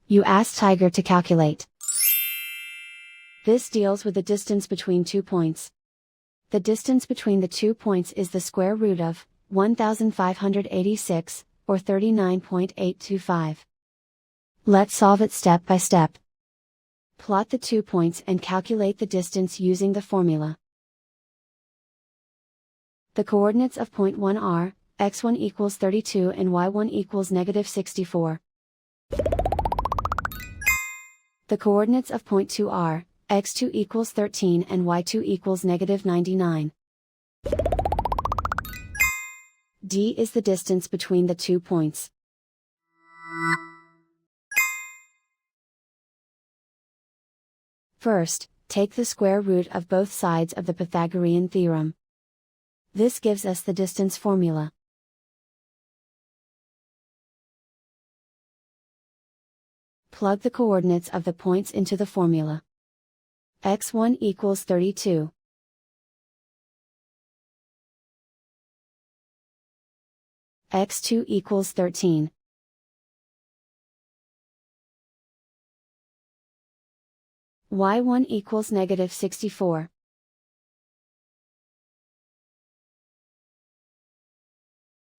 You ask Tiger to calculate. This deals with the distance between 2 points. The distance between the 2 points is the square root of 1586, or 39.825. Let's solve it step by step. Plot the 2 points and calculate the distance using the formula. The coordinates of point 1 are, x1 equals 32 and y1 equals negative 64. The coordinates of point 2 are, x2 equals 13 and y2 equals negative 99. D is the distance between the 2 points. First, take the square root of both sides of the Pythagorean theorem. This gives us the distance formula. Plug the coordinates of the points into the formula. x1 equals 32. x2 equals 13. y1 equals negative 64.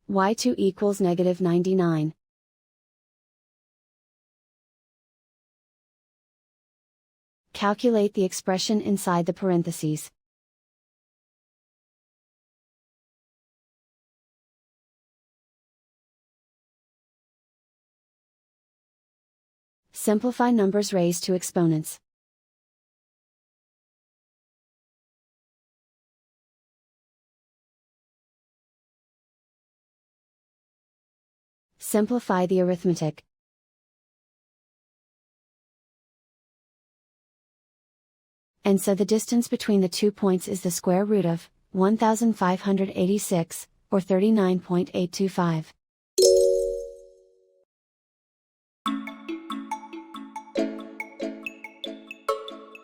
y2 equals negative 99. Calculate the expression inside the parentheses. Simplify numbers raised to exponents. Simplify the arithmetic. And so the distance between the 2 points is the square root of 1586, or 39.825.